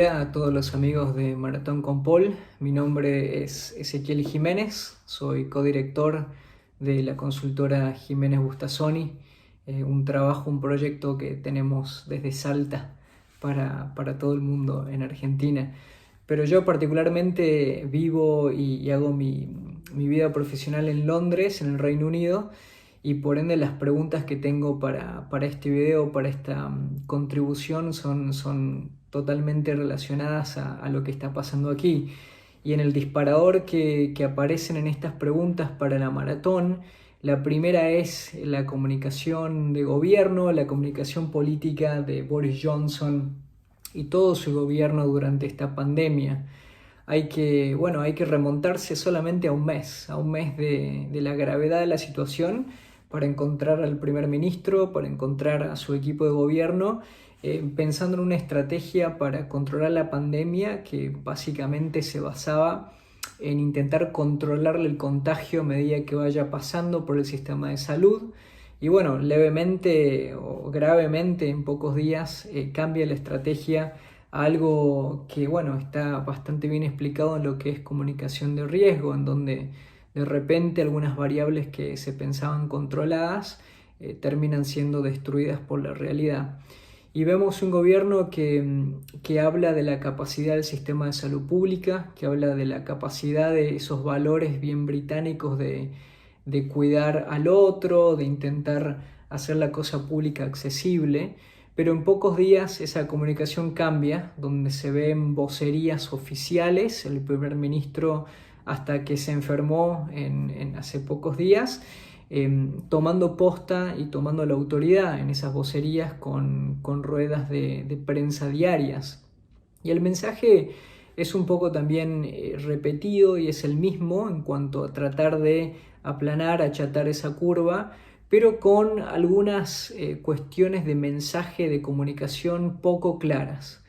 Hola a todos los amigos de Maratón con Paul. Mi nombre es Ezequiel Jiménez, soy codirector de la consultora Jiménez Bustasoni, un proyecto que tenemos desde Salta para todo el mundo en Argentina. Pero yo particularmente vivo y hago mi vida profesional en Londres, en el Reino Unido, y por ende las preguntas que tengo para este video, para esta contribución, son totalmente relacionadas a lo que está pasando aquí. Y en el disparador que aparecen en estas preguntas para la maratón, la primera es la comunicación de gobierno, la comunicación política de Boris Johnson y todo su gobierno durante esta pandemia. Hay que remontarse solamente a un mes de la gravedad de la situación para encontrar al primer ministro, para encontrar a su equipo de gobierno, pensando en una estrategia para controlar la pandemia que básicamente se basaba en intentar controlarle el contagio a medida que vaya pasando por el sistema de salud. Y bueno, levemente o gravemente en pocos días cambia la estrategia a algo que está bastante bien explicado en lo que es comunicación de riesgo, en donde de repente algunas variables que se pensaban controladas terminan siendo destruidas por la realidad. Y vemos un gobierno que habla de la capacidad del sistema de salud pública, que habla de la capacidad de esos valores bien británicos de cuidar al otro, de intentar hacer la cosa pública accesible, pero en pocos días esa comunicación cambia, donde se ven vocerías oficiales, el primer ministro hasta que se enfermó hace pocos días, tomando posta y tomando la autoridad en esas vocerías con ruedas de prensa diarias. Y el mensaje es un poco también repetido y es el mismo en cuanto a tratar de aplanar, achatar esa curva, pero con algunas cuestiones de mensaje de comunicación poco claras.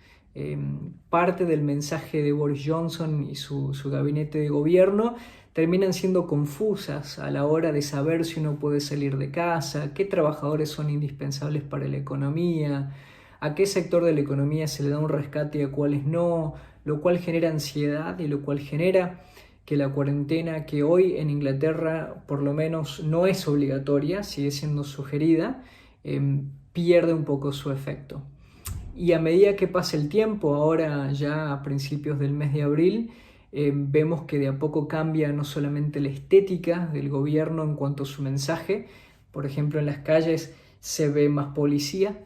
Parte del mensaje de Boris Johnson y su gabinete de gobierno terminan siendo confusas a la hora de saber si uno puede salir de casa, qué trabajadores son indispensables para la economía, a qué sector de la economía se le da un rescate y a cuáles no, lo cual genera ansiedad y lo cual genera que la cuarentena, que hoy en Inglaterra por lo menos no es obligatoria, sigue siendo sugerida, pierde un poco su efecto. Y a medida que pasa el tiempo, ahora ya a principios del mes de abril, vemos que de a poco cambia no solamente la estética del gobierno en cuanto a su mensaje. Por ejemplo, en las calles se ve más policía,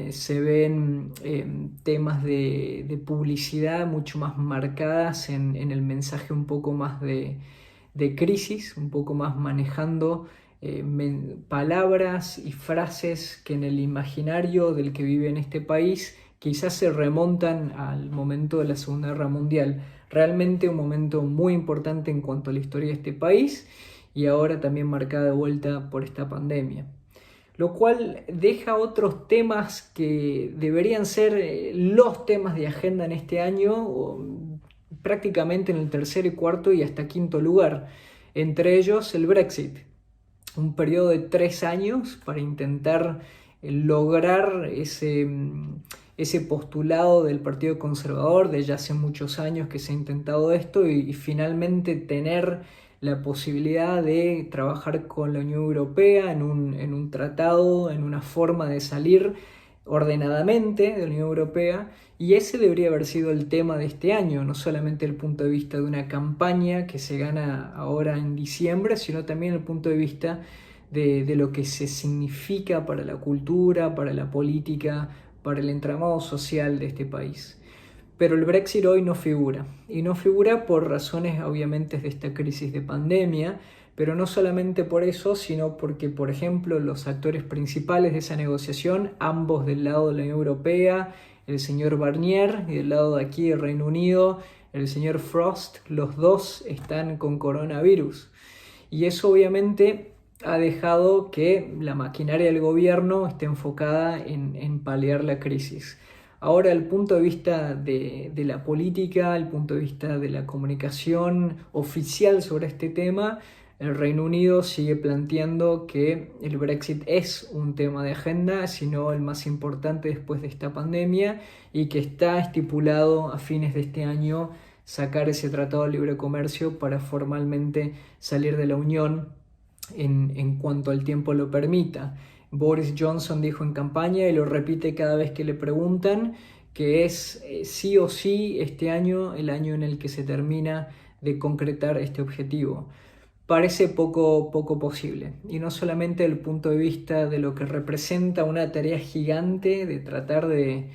se ven temas de publicidad mucho más marcadas en el mensaje, un poco más de crisis, un poco más manejando palabras y frases que en el imaginario del que vive en este país quizás se remontan al momento de la Segunda Guerra Mundial. Realmente un momento muy importante en cuanto a la historia de este país y ahora también marcada de vuelta por esta pandemia. Lo cual deja otros temas que deberían ser los temas de agenda en este año, prácticamente en el tercer y cuarto y hasta quinto lugar. Entre ellos el Brexit. Un periodo de 3 años para intentar lograr ese postulado del Partido Conservador de ya hace muchos años que se ha intentado esto y finalmente tener la posibilidad de trabajar con la Unión Europea en un tratado, en una forma de salir ordenadamente de la Unión Europea, y ese debería haber sido el tema de este año, no solamente el punto de vista de una campaña que se gana ahora en diciembre, sino también el punto de vista de lo que se significa para la cultura, para la política, para el entramado social de este país. Pero el Brexit hoy no figura, y no figura por razones obviamente de esta crisis de pandemia, pero no solamente por eso, sino porque, por ejemplo, los actores principales de esa negociación, ambos del lado de la Unión Europea, el señor Barnier, y del lado de aquí del Reino Unido, el señor Frost, los dos están con coronavirus. Y eso obviamente ha dejado que la maquinaria del gobierno esté enfocada en paliar la crisis. Ahora, el punto de vista de la política, el punto de vista de la comunicación oficial sobre este tema, el Reino Unido sigue planteando que el Brexit es un tema de agenda, sino el más importante después de esta pandemia, y que está estipulado a fines de este año sacar ese tratado de libre comercio para formalmente salir de la Unión en cuanto el tiempo lo permita. Boris Johnson dijo en campaña, y lo repite cada vez que le preguntan, que es sí o sí este año el año en el que se termina de concretar este objetivo. Parece poco posible, y no solamente desde el punto de vista de lo que representa una tarea gigante de tratar de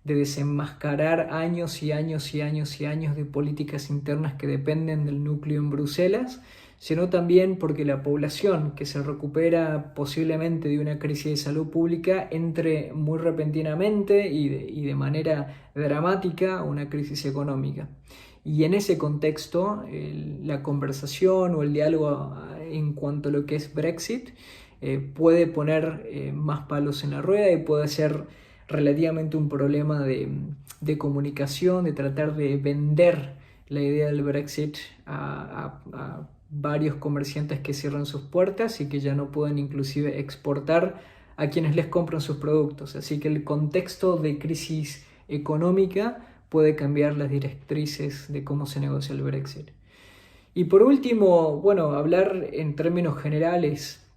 desenmascarar años y años y años y años de políticas internas que dependen del núcleo en Bruselas, sino también porque la población que se recupera posiblemente de una crisis de salud pública entre muy repentinamente y de manera dramática a una crisis económica. Y en ese contexto, la conversación o el diálogo en cuanto a lo que es Brexit puede poner más palos en la rueda, y puede ser relativamente un problema de comunicación, de tratar de vender la idea del Brexit a varios comerciantes que cierran sus puertas y que ya no pueden inclusive exportar a quienes les compran sus productos. Así que el contexto de crisis económica puede cambiar las directrices de cómo se negocia el Brexit. Y por último, bueno, hablar en términos generales,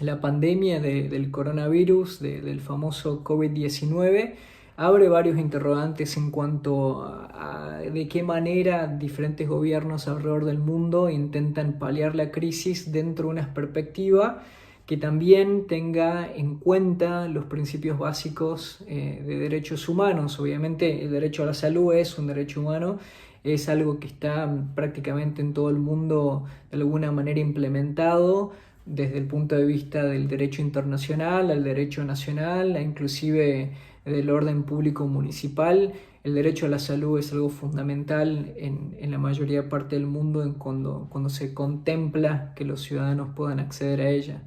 la pandemia del coronavirus, del famoso COVID-19, abre varios interrogantes en cuanto a de qué manera diferentes gobiernos alrededor del mundo intentan paliar la crisis dentro de una perspectiva que también tenga en cuenta los principios básicos de derechos humanos. Obviamente el derecho a la salud es un derecho humano, es algo que está prácticamente en todo el mundo de alguna manera implementado, desde el punto de vista del derecho internacional, al derecho nacional, inclusive del orden público municipal. El derecho a la salud es algo fundamental en la mayoría de parte del mundo cuando se contempla que los ciudadanos puedan acceder a ella.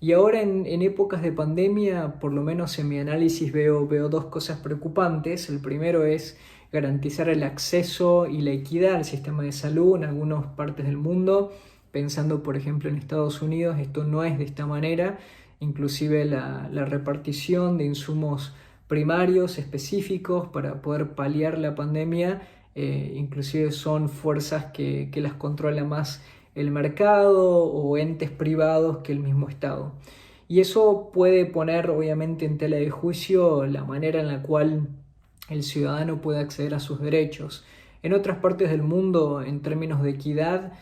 Y ahora en épocas de pandemia, por lo menos en mi análisis veo dos cosas preocupantes. El primero es garantizar el acceso y la equidad al sistema de salud en algunas partes del mundo. Pensando por ejemplo en Estados Unidos, esto no es de esta manera. Inclusive la repartición de insumos primarios específicos para poder paliar la pandemia, inclusive son fuerzas que las controla más el mercado o entes privados que el mismo Estado. Y eso puede poner obviamente en tela de juicio la manera en la cual el ciudadano puede acceder a sus derechos. En otras partes del mundo, en términos de equidad,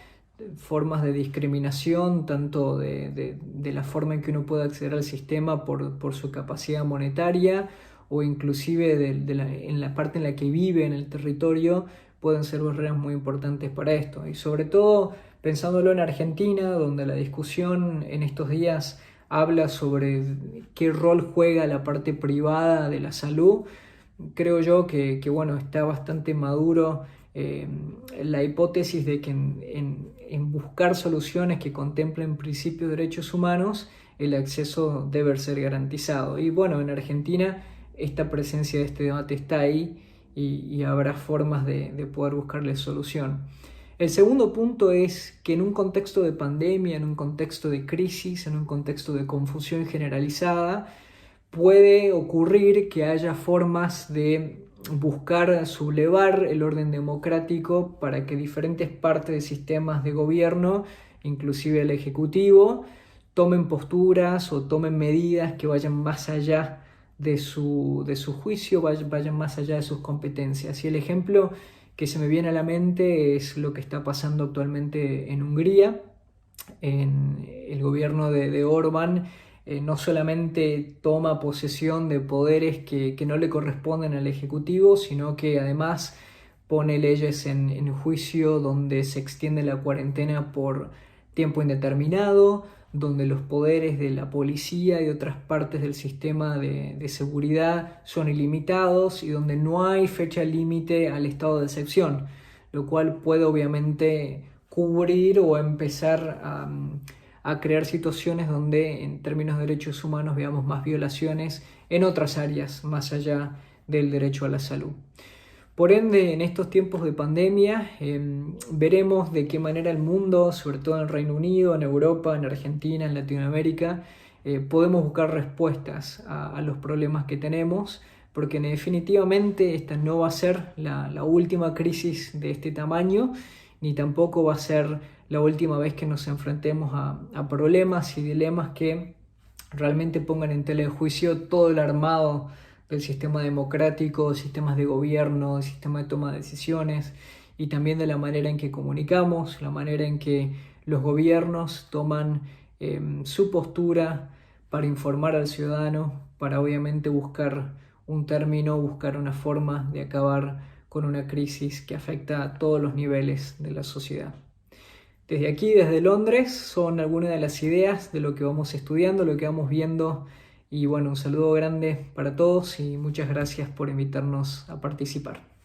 formas de discriminación, tanto de la forma en que uno puede acceder al sistema por su capacidad monetaria o inclusive en la parte en la que vive en el territorio, pueden ser barreras muy importantes para esto. Y sobre todo pensándolo en Argentina, donde la discusión en estos días habla sobre qué rol juega la parte privada de la salud, creo yo que bueno, está bastante maduro la hipótesis de que en buscar soluciones que contemplen principios de derechos humanos, el acceso debe ser garantizado. Y bueno, en Argentina esta presencia de este debate está ahí, y habrá formas de poder buscarle solución. El segundo punto es que en un contexto de pandemia, en un contexto de crisis, en un contexto de confusión generalizada, puede ocurrir que haya formas de buscar sublevar el orden democrático para que diferentes partes de sistemas de gobierno, inclusive el ejecutivo, tomen posturas o tomen medidas que vayan más allá de su juicio, vayan más allá de sus competencias. Y el ejemplo que se me viene a la mente es lo que está pasando actualmente en Hungría. En el gobierno de Orbán no solamente toma posesión de poderes que no le corresponden al Ejecutivo, sino que además pone leyes en juicio donde se extiende la cuarentena por tiempo indeterminado, donde los poderes de la policía y otras partes del sistema de seguridad son ilimitados y donde no hay fecha límite al estado de excepción, lo cual puede obviamente cubrir o empezar a crear situaciones donde en términos de derechos humanos veamos más violaciones en otras áreas más allá del derecho a la salud. Por ende, en estos tiempos de pandemia, veremos de qué manera el mundo, sobre todo en el Reino Unido, en Europa, en Argentina, en Latinoamérica, podemos buscar respuestas a los problemas que tenemos, porque definitivamente esta no va a ser la última crisis de este tamaño, ni tampoco va a ser la última vez que nos enfrentemos a problemas y dilemas que realmente pongan en tela de juicio todo el armado del sistema democrático, sistemas de gobierno, sistema de toma de decisiones y también de la manera en que comunicamos, la manera en que los gobiernos toman su postura para informar al ciudadano, para obviamente buscar un término, buscar una forma de acabar con una crisis que afecta a todos los niveles de la sociedad. Desde aquí, desde Londres, son algunas de las ideas de lo que vamos estudiando, lo que vamos viendo. Y bueno, un saludo grande para todos y muchas gracias por invitarnos a participar.